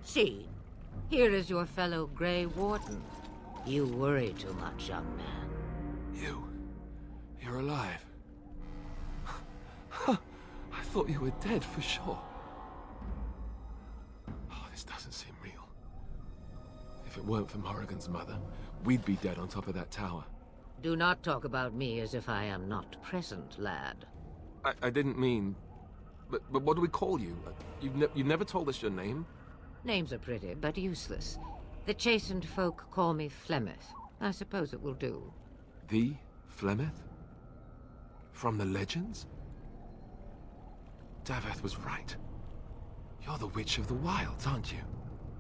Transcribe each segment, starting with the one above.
See, here is your fellow Grey Warden. You worry too much, young man. You're alive. I thought you were dead for sure. Oh, this doesn't seem real. If it weren't for Morrigan's mother, we'd be dead on top of that tower. Do not talk about me as if I am not present, lad. I didn't mean... But what do we call you? You've never told us your name? Names are pretty, but useless. The chastened folk call me Flemeth. I suppose it will do. The Flemeth? From the legends? Daveth was right. You're the Witch of the Wilds, aren't you?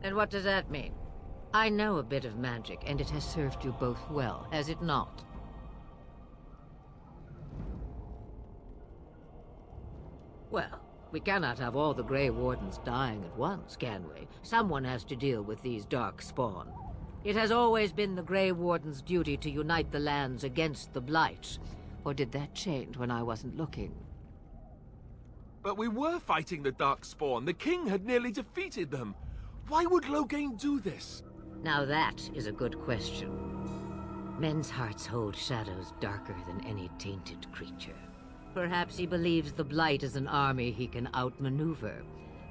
And what does that mean? I know a bit of magic, and it has served you both well, has it not? Well, we cannot have all the Grey Wardens dying at once, can we? Someone has to deal with these darkspawn. It has always been the Grey Warden's duty to unite the lands against the Blight. Or did that change when I wasn't looking? But we were fighting the darkspawn. The king had nearly defeated them. Why would Loghain do this? Now that is a good question. Men's hearts hold shadows darker than any tainted creature. Perhaps he believes the Blight is an army he can outmaneuver.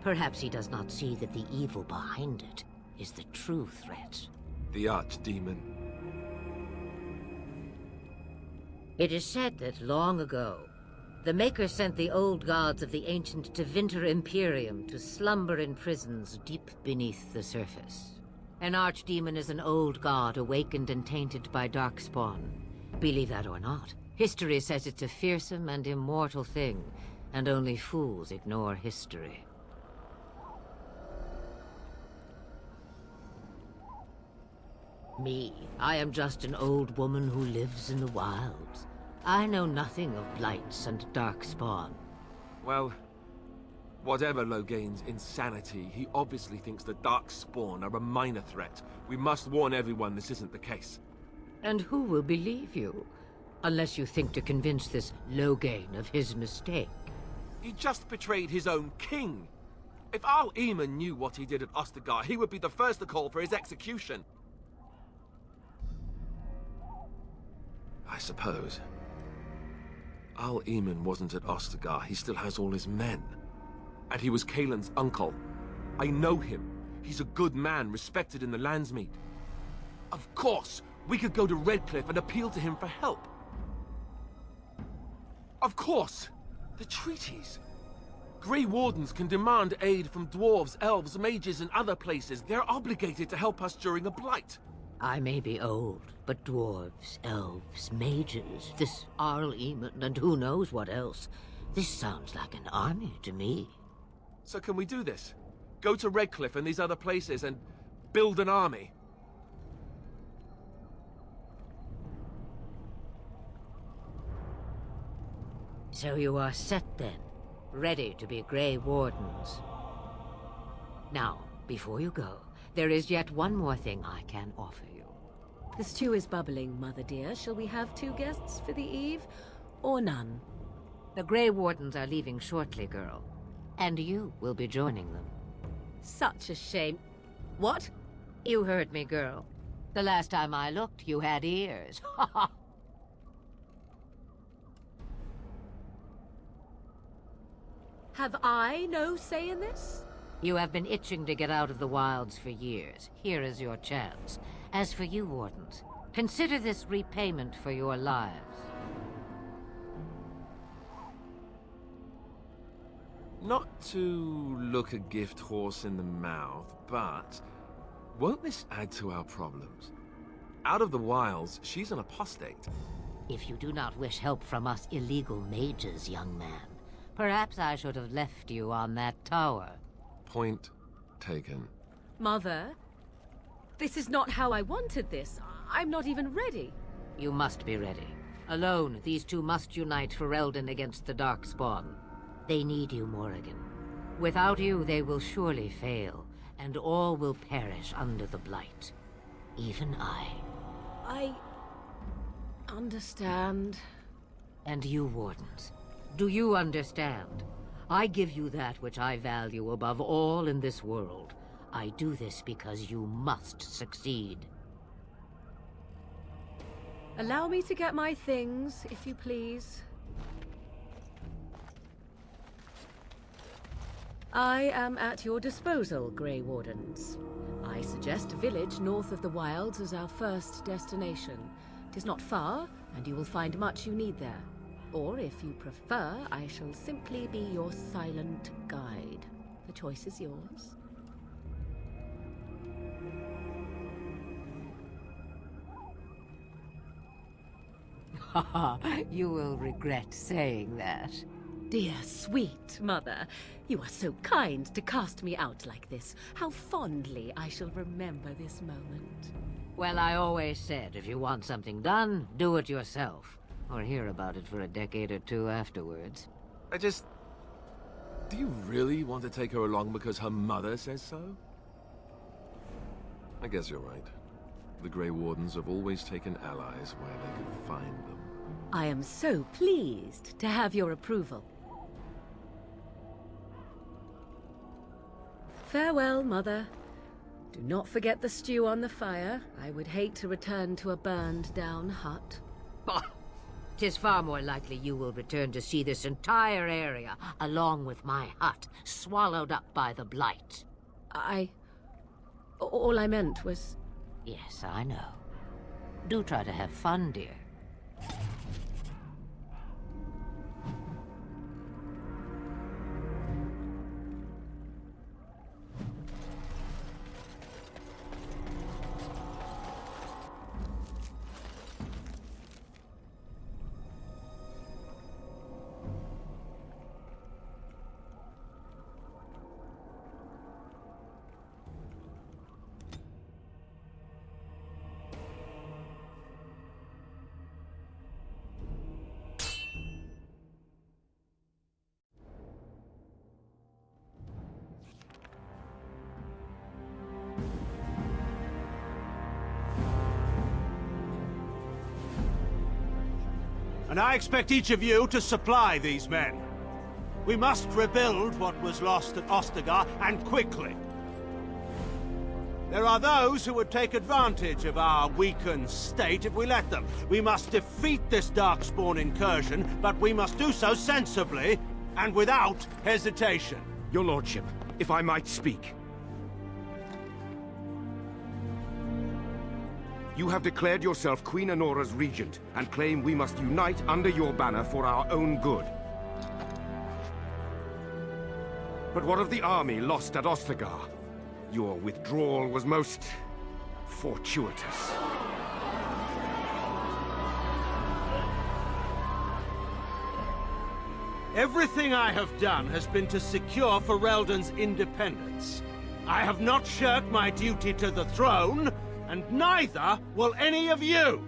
Perhaps he does not see that the evil behind it is the true threat. The archdemon. It is said that long ago, the Maker sent the old gods of the ancient Tevinter Imperium to slumber in prisons deep beneath the surface. An archdemon is an old god awakened and tainted by darkspawn. Believe that or not, history says it's a fearsome and immortal thing, and only fools ignore history. Me, I am just an old woman who lives in the wilds. I know nothing of blights and darkspawn. Well, whatever Loghain's insanity, he obviously thinks the darkspawn are a minor threat. We must warn everyone this isn't the case. And who will believe you? Unless you think to convince this Loghain of his mistake. He just betrayed his own king. If Al-Eamon knew what he did at Ostagar, he would be the first to call for his execution. I suppose. Al-Eamon wasn't at Ostagar. He still has all his men. And he was Kaelin's uncle. I know him. He's a good man, respected in the Landsmeet. Of course, we could go to Redcliffe and appeal to him for help. Of course! The treaties. Grey Wardens can demand aid from dwarves, elves, mages, and other places. They're obligated to help us during a blight. I may be old, but dwarves, elves, mages, this Al-Eamon, and who knows what else. This sounds like an army to me. So can we do this? Go to Redcliffe and these other places and build an army? So you are set then, ready to be Grey Wardens. Now, before you go, there is yet one more thing I can offer you. The stew is bubbling, Mother dear. Shall we have 2 guests for the eve, or none? The Grey Wardens are leaving shortly, girl. And you will be joining them. Such a shame. What? You heard me, girl. The last time I looked, you had ears. Ha ha! Have I no say in this? You have been itching to get out of the wilds for years. Here is your chance. As for you, Wardens, consider this repayment for your lives. Not to look a gift horse in the mouth, but won't this add to our problems? Out of the wilds, she's an apostate. If you do not wish help from us illegal mages, young man, perhaps I should have left you on that tower. Point taken. Mother, this is not how I wanted this. I'm not even ready. You must be ready. Alone, these two must unite for Eldon against the Darkspawn. They need you, Morrigan. Without you, they will surely fail, and all will perish under the Blight. Even I. I understand. And you, Wardens, do you understand? I give you that which I value above all in this world. I do this because you must succeed. Allow me to get my things, if you please. I am at your disposal, Grey Wardens. I suggest a village north of the wilds as our first destination. It is not far, and you will find much you need there. Or, if you prefer, I shall simply be your silent guide. The choice is yours. You will regret saying that. Dear, sweet mother, you are so kind to cast me out like this. How fondly I shall remember this moment. Well, I always said, if you want something done, do it yourself. Or hear about it for a decade or two afterwards. Do you really want to take her along because her mother says so? I guess you're right. The Grey Wardens have always taken allies where they could find them. I am so pleased to have your approval. Farewell, Mother. Do not forget the stew on the fire. I would hate to return to a burned-down hut. Bah! 'Tis far more likely you will return to see this entire area, along with my hut, swallowed up by the Blight. All I meant was... Yes, I know. Do try to have fun, dear. And I expect each of you to supply these men. We must rebuild what was lost at Ostagar, and quickly. There are those who would take advantage of our weakened state if we let them. We must defeat this darkspawn incursion, but we must do so sensibly and without hesitation. Your lordship, if I might speak. You have declared yourself Queen Honora's regent, and claim we must unite under your banner for our own good. But what of the army lost at Ostagar? Your withdrawal was most... fortuitous. Everything I have done has been to secure Ferelden's independence. I have not shirked my duty to the throne, and neither will any of you!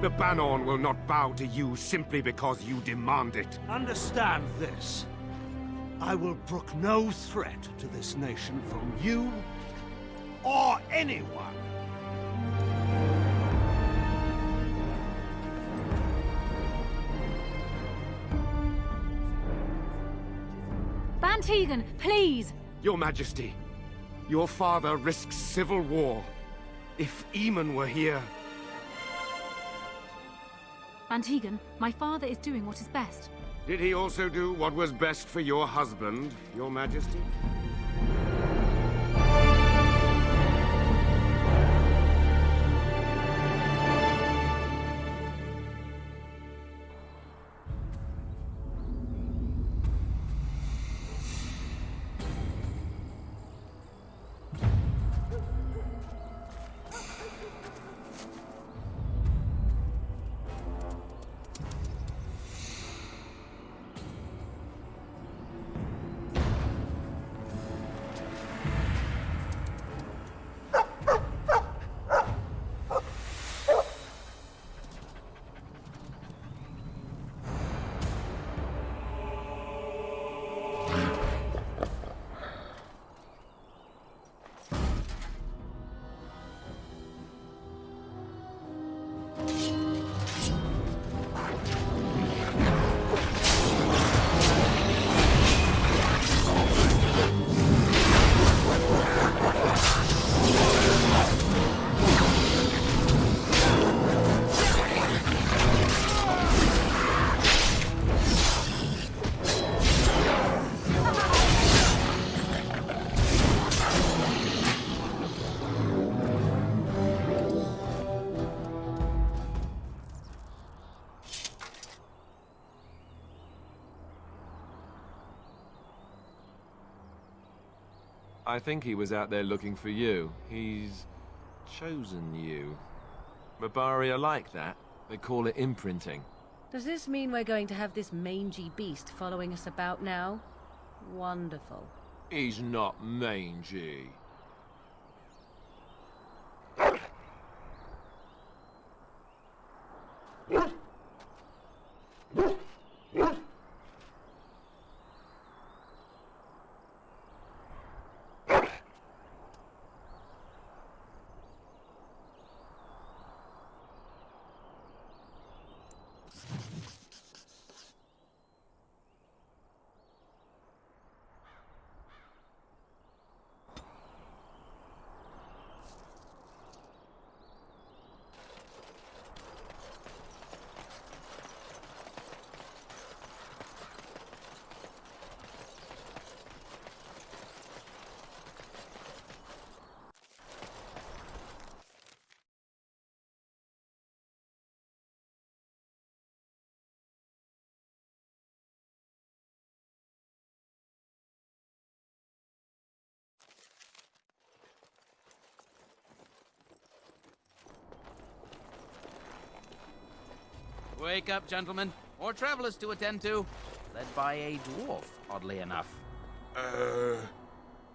The Banon will not bow to you simply because you demand it. Understand this. I will brook no threat to this nation from you or anyone. Bantegan, please! Your Majesty, your father risks civil war. If Eamon were here... Bantegan, my father is doing what is best. Did he also do what was best for your husband, your Majesty? I think he was out there looking for you. He's chosen you. Mabari are like that. They call it imprinting. Does this mean we're going to have this mangy beast following us about now? Wonderful. He's not mangy. Wake up, gentlemen. More travelers to attend to. Led by a dwarf, oddly enough.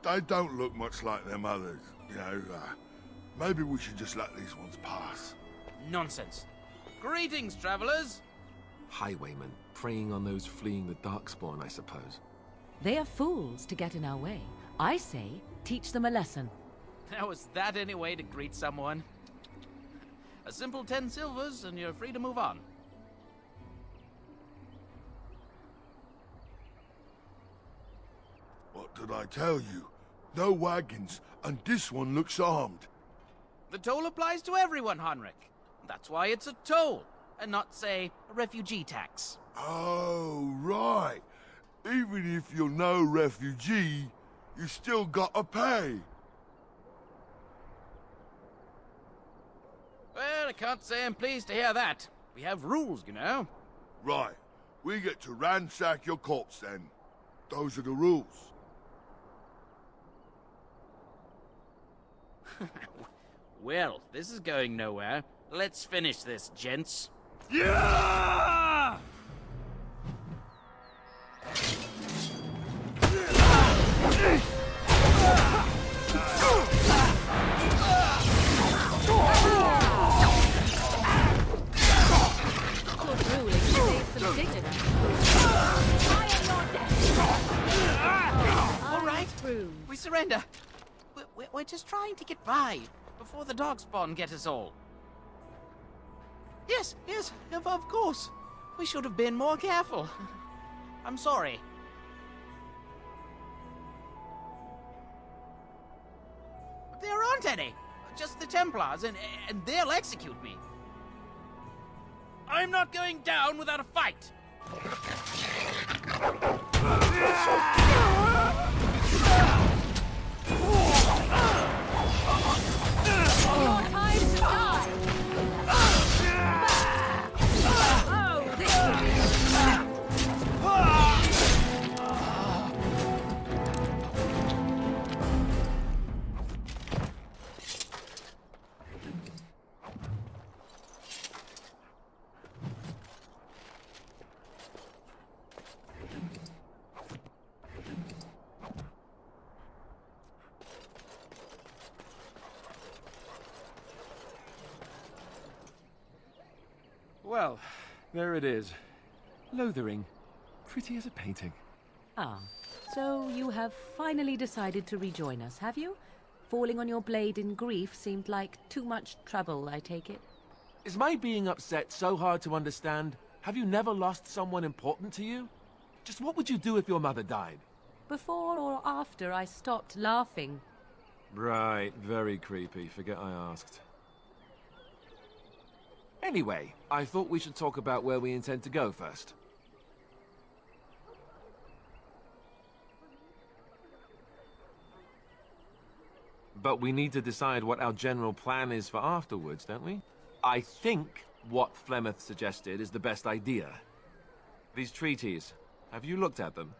They don't look much like them others, you know. Maybe we should just let these ones pass. Nonsense. Greetings, travelers. Highwaymen, preying on those fleeing the darkspawn, I suppose. They are fools to get in our way. I say, teach them a lesson. Now, is that any way to greet someone? A simple 10 silvers, and you're free to move on. What did I tell you? No wagons, and this one looks armed. The toll applies to everyone, Henrik. That's why it's a toll, and not, say, a refugee tax. Oh, right. Even if you're no refugee, you still gotta pay. Well, I can't say I'm pleased to hear that. We have rules, you know. Right. We get to ransack your corpse then. Those are the rules. Well, this is going nowhere. Let's finish this, gents. Yeah! All right, we surrender. We're just trying to get by before the darkspawn get us all. Yes, of course. We should have been more careful. I'm sorry. But there aren't any. Just the Templars, and they'll execute me. I'm not going down without a fight. Your time to die! Oh, this will Well, there it is. Lothering. Pretty as a painting. Ah, so you have finally decided to rejoin us, have you? Falling on your blade in grief seemed like too much trouble, I take it. Is my being upset so hard to understand? Have you never lost someone important to you? Just what would you do if your mother died? Before or after I stopped laughing? Right, very creepy. Forget I asked. Anyway, I thought we should talk about where we intend to go first. But we need to decide what our general plan is for afterwards, don't we? I think what Flemeth suggested is the best idea. These treaties, have you looked at them?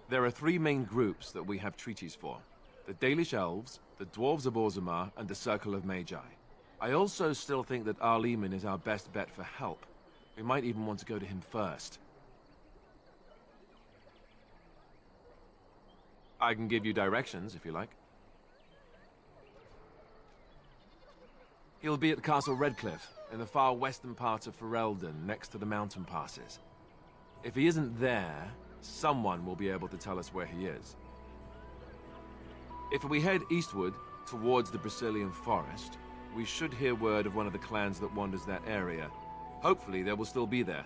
There are three main groups that we have treaties for. The Dalish Elves, the Dwarves of Orzammar, and the Circle of Magi. I also still think that Arleman is our best bet for help. We might even want to go to him first. I can give you directions, if you like. He'll be at Castle Redcliffe, in the far western part of Ferelden, next to the mountain passes. If he isn't there, someone will be able to tell us where he is. If we head eastward, towards the Brazilian forest, we should hear word of one of the clans that wanders that area. Hopefully, they will still be there.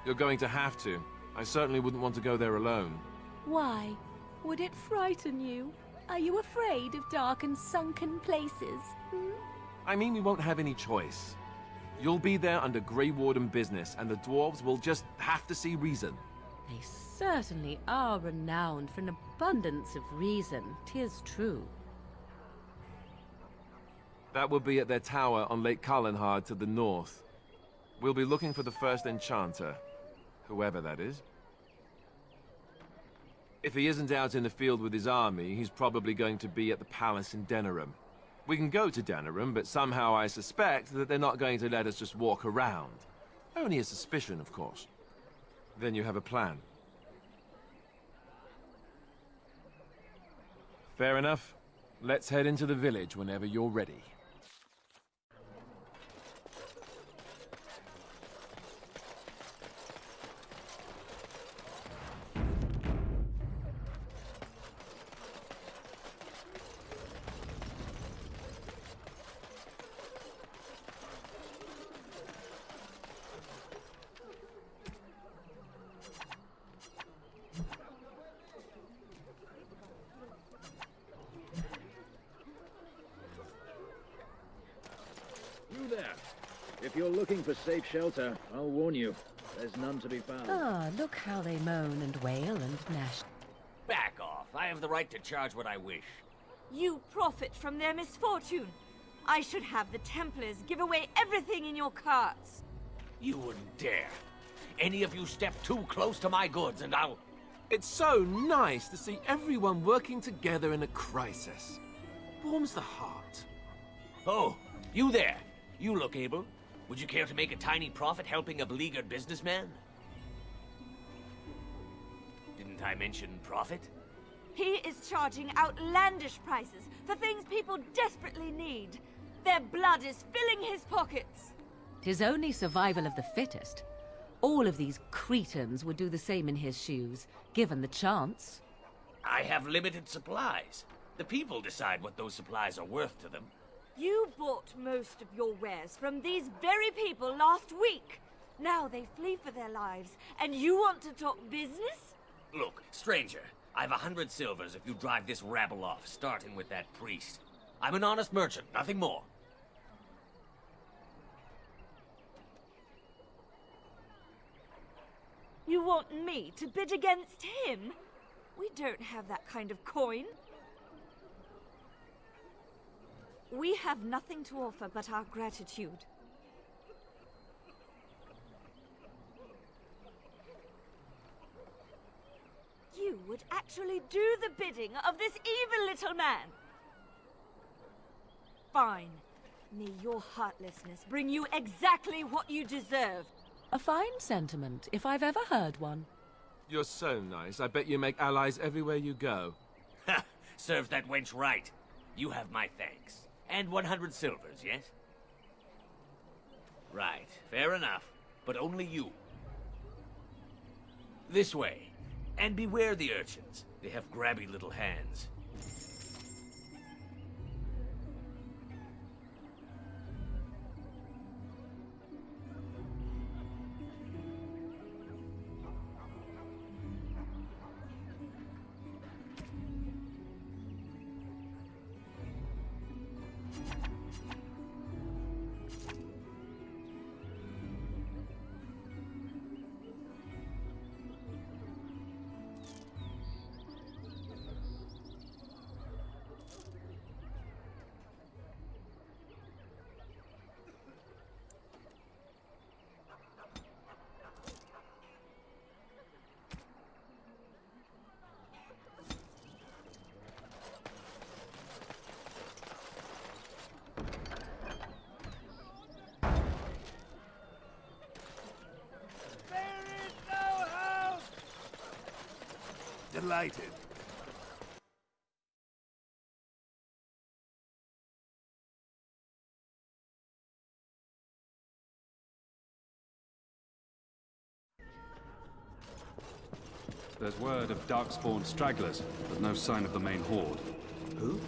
You're going to have to. I certainly wouldn't want to go there alone. Why? Would it frighten you? Are you afraid of dark and sunken places? I mean, we won't have any choice. You'll be there under Grey Warden business, and the dwarves will just have to see reason. They certainly are renowned for an abundance of reason, 'tis true. That will be at their tower on Lake Carlenhard to the north. We'll be looking for the first enchanter, whoever that is. If he isn't out in the field with his army, he's probably going to be at the palace in Denerim. We can go to Denerim, but somehow I suspect that they're not going to let us just walk around. Only a suspicion, of course. Then you have a plan. Fair enough. Let's head into the village whenever you're ready. If you're looking for safe shelter, I'll warn you, there's none to be found. Ah, look how they moan and wail and gnash. Back off. I have the right to charge what I wish. You profit from their misfortune. I should have the Templars give away everything in your carts. You wouldn't dare. Any of you step too close to my goods and I'll... It's so nice to see everyone working together in a crisis. Warms the heart. Oh, you there. You look able. Would you care to make a tiny profit helping a beleaguered businessman? Didn't I mention profit? He is charging outlandish prices for things people desperately need. Their blood is filling his pockets. 'Tis only survival of the fittest. All of these cretins would do the same in his shoes, given the chance. I have limited supplies. The people decide what those supplies are worth to them. You bought most of your wares from these very people last week. Now they flee for their lives, and you want to talk business? Look, stranger, I've 100 silvers if you drive this rabble off, starting with that priest. I'm an honest merchant, nothing more. You want me to bid against him? We don't have that kind of coin. We have nothing to offer but our gratitude. You would actually do the bidding of this evil little man. Fine. May your heartlessness bring you exactly what you deserve. A fine sentiment, if I've ever heard one. You're so nice. I bet you make allies everywhere you go. Ha! Serves that wench right. You have my thanks. And 100 silvers, yes? Right, fair enough. But only you. This way. And beware the urchins. They have grabby little hands. delighted. There's word of darkspawn stragglers, but no sign of the main horde. Who?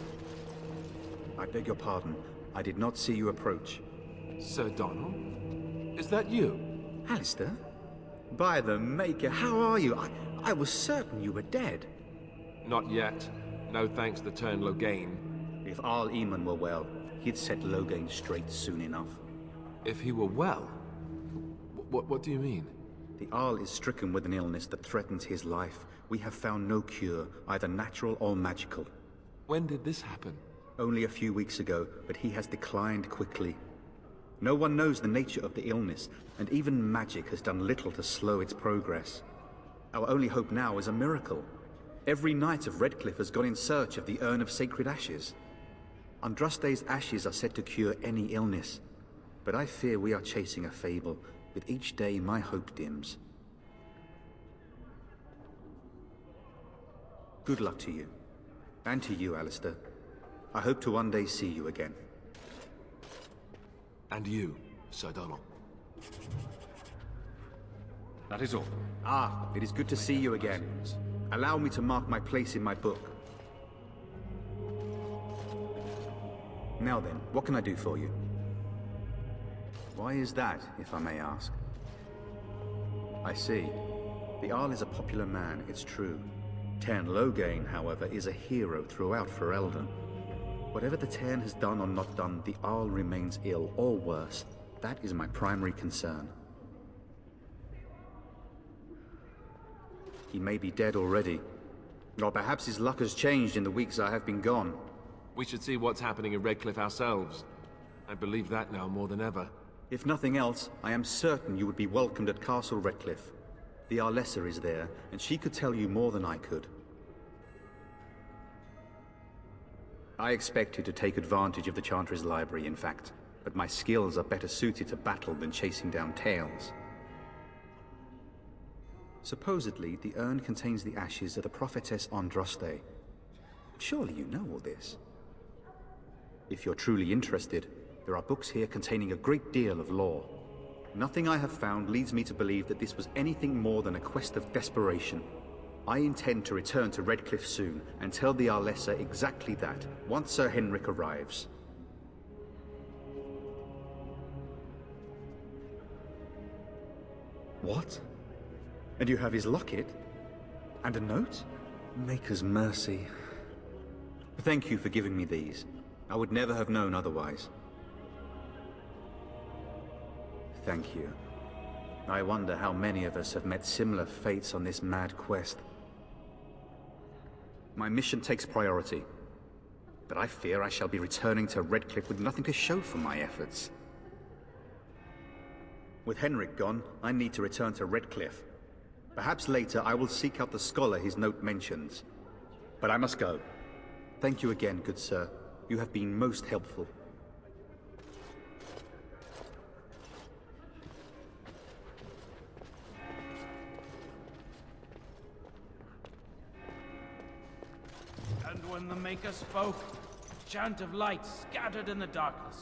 I beg your pardon. I did not see you approach. Sir Donald? Is that you? Alistair? By the Maker, how are you? I was certain you were dead. Not yet. No thanks to Turn Loghain. If Arl Eamon were well, he'd set Loghain straight soon enough. If he were well? What do you mean? The Arl is stricken with an illness that threatens his life. We have found no cure, either natural or magical. When did this happen? Only a few weeks ago, but he has declined quickly. No one knows the nature of the illness, and even magic has done little to slow its progress. Our only hope now is a miracle. Every knight of Redcliffe has gone in search of the Urn of Sacred Ashes. Andraste's ashes are said to cure any illness, but I fear we are chasing a fable. With each day, my hope dims. Good luck to you. And to you, Alistair. I hope to one day see you again. And you, Sir Donald. That is all. Ah, it is good to see you again. Allow me to mark my place in my book. Now then, what can I do for you? Why is that, if I may ask? I see. The Arl is a popular man, it's true. Turn Loghain, however, is a hero throughout Ferelden. Whatever the Turn has done or not done, the Arl remains ill, or worse. That is my primary concern. He may be dead already. Or perhaps his luck has changed in the weeks I have been gone. We should see what's happening in Redcliffe ourselves. I believe that now more than ever. If nothing else, I am certain you would be welcomed at Castle Redcliffe. The Arlessa is there, and she could tell you more than I could. I expected to take advantage of the Chantry's library, in fact, but my skills are better suited to battle than chasing down tales. Supposedly, the urn contains the ashes of the prophetess Andraste. Surely you know all this. If you're truly interested, there are books here containing a great deal of lore. Nothing I have found leads me to believe that this was anything more than a quest of desperation. I intend to return to Redcliffe soon and tell the Arlessa exactly that, once Sir Henrik arrives. What? And you have his locket? And a note? Maker's mercy. Thank you for giving me these. I would never have known otherwise. Thank you. I wonder how many of us have met similar fates on this mad quest. My mission takes priority, but I fear I shall be returning to Redcliffe with nothing to show for my efforts. With Henrik gone, I need to return to Redcliffe. Perhaps later I will seek out the scholar his note mentions. But I must go. Thank you again, good sir. You have been most helpful. And when the Maker spoke, a chant of light scattered in the darkness.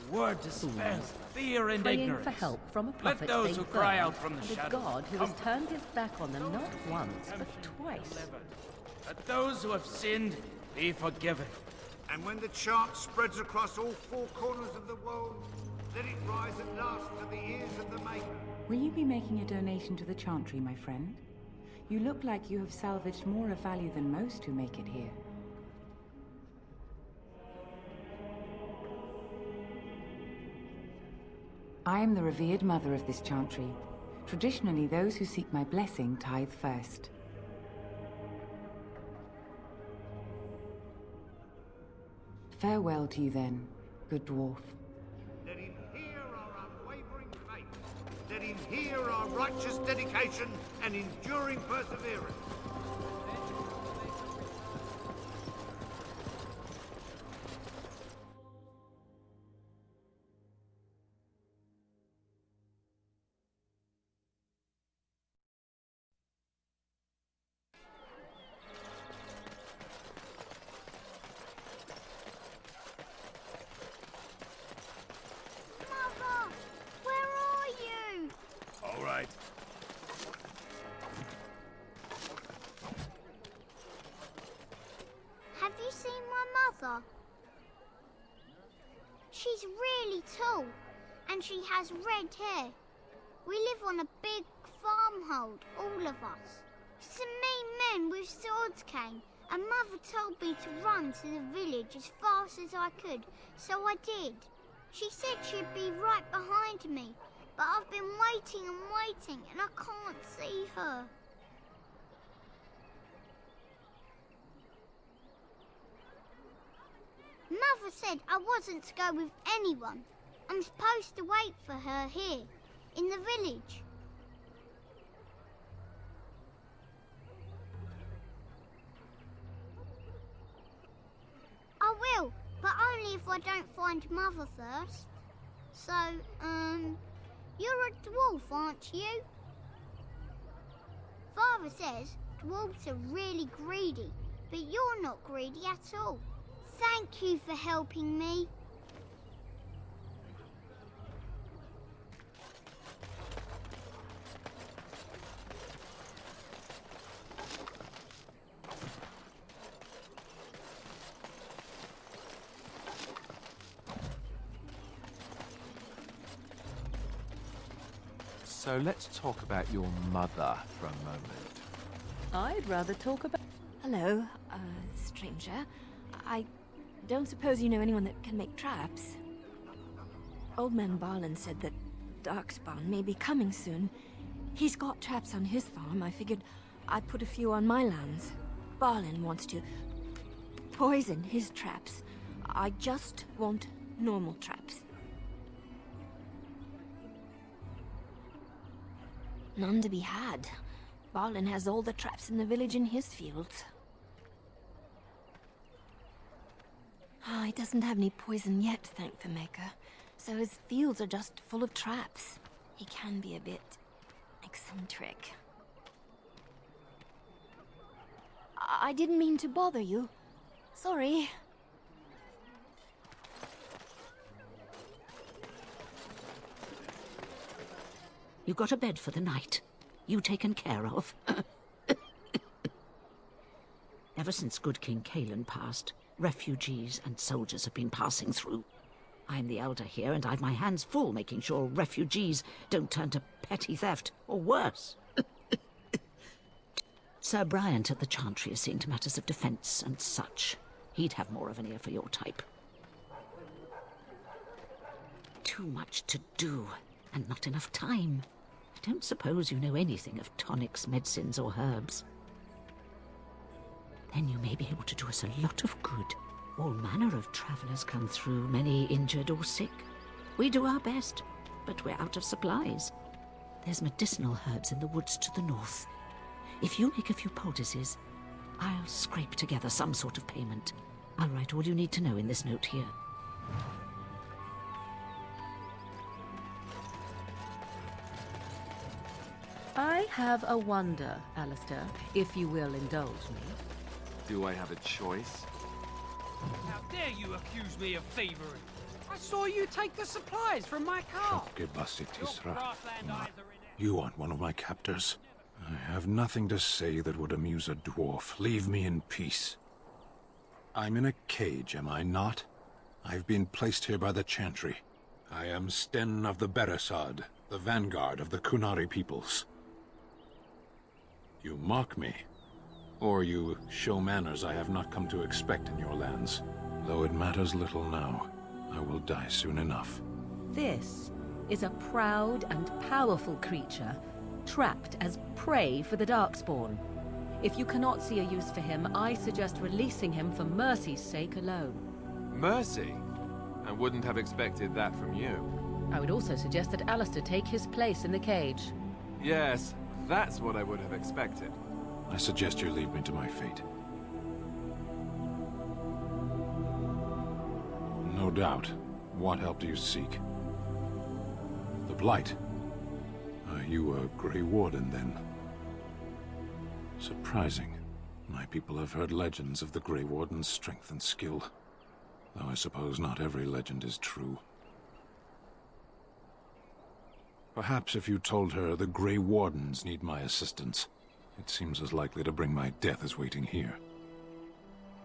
The word dispels fear and Praying ignorance. for help from a prophet Let those they who cry burn, out from the and a shadows God who has turned his back on them not once, but twice. Let those who have sinned be forgiven. And when the chant spreads across all four corners of the world, let it rise at last to the ears of the Maker. Will you be making a donation to the Chantry, my friend? You look like you have salvaged more of value than most who make it here. I am the revered mother of this Chantry. Traditionally, those who seek my blessing tithe first. Farewell to you then, good dwarf. Let him hear our unwavering faith. Let him hear our righteous dedication and enduring perseverance. She's really tall, and she has red hair. We live on a big farmhold, all of us. Some mean men with swords came, and Mother told me to run to the village as fast as I could, so I did. She said she'd be right behind me, but I've been waiting and waiting, and I can't see her. Mother said I wasn't to go with anyone. I'm supposed to wait for her here, in the village. I will, but only if I don't find Mother first. So, you're a dwarf, aren't you? Father says dwarves are really greedy, but you're not greedy at all. Thank you for helping me. So let's talk about your mother for a moment. I'd rather talk about... Hello, stranger. I don't suppose you know anyone that can make traps? Old man Barlin said that darkspawn may be coming soon. He's got traps on his farm. I figured I'd put a few on my lands. Barlin wants to poison his traps. I just want normal traps. None to be had. Barlin has all the traps in the village in his fields. He doesn't have any poison yet, thank the Maker. So his fields are just full of traps. He can be a bit eccentric. I didn't mean to bother you. Sorry. You got a bed for the night. You taken care of. Ever since good King Cailan passed, refugees and soldiers have been passing through. I'm the elder here, and I've my hands full making sure refugees don't turn to petty theft, or worse. Sir Bryant at the Chantry is seeing to matters of defence and such. He'd have more of an ear for your type. Too much to do, and not enough time. I don't suppose you know anything of tonics, medicines, or herbs. Then you may be able to do us a lot of good. All manner of travellers come through, many injured or sick. We do our best, but we're out of supplies. There's medicinal herbs in the woods to the north. If you make a few poultices, I'll scrape together some sort of payment. I'll write all you need to know in this note here. I have a wonder, Alistair, if you will indulge me. Do I have a choice? How dare you accuse me of thievery? I saw you take the supplies from my car. You aren't one of my captors. I have nothing to say that would amuse a dwarf. Leave me in peace. I'm in a cage, am I not? I've been placed here by the Chantry. I am Sten of the Beresad, the vanguard of the Kunari peoples. You mock me, or you show manners I have not come to expect in your lands. Though it matters little now, I will die soon enough. This is a proud and powerful creature, trapped as prey for the darkspawn. If you cannot see a use for him, I suggest releasing him for mercy's sake alone. Mercy? I wouldn't have expected that from you. I would also suggest that Alistair take his place in the cage. Yes, that's what I would have expected. I suggest you leave me to my fate. No doubt. What help do you seek? The Blight? Are you a Grey Warden, then? Surprising. My people have heard legends of the Grey Warden's strength and skill. Though I suppose not every legend is true. Perhaps if you told her the Grey Wardens need my assistance, it seems as likely to bring my death as waiting here.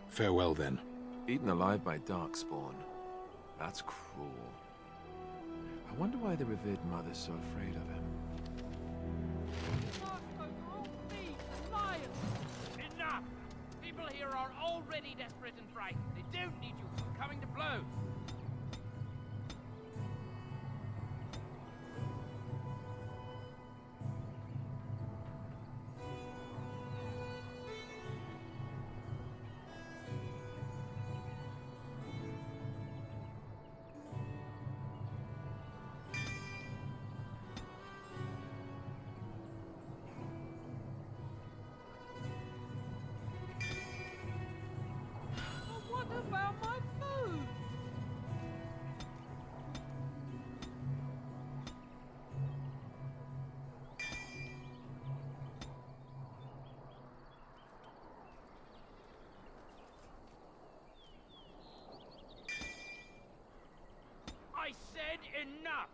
Farewell, then. Eaten alive by darkspawn. That's cruel. I wonder why the revered mother's so afraid of him. Enough! People here are already desperate and frightened. They don't need you coming to blows. What about my food? I said enough!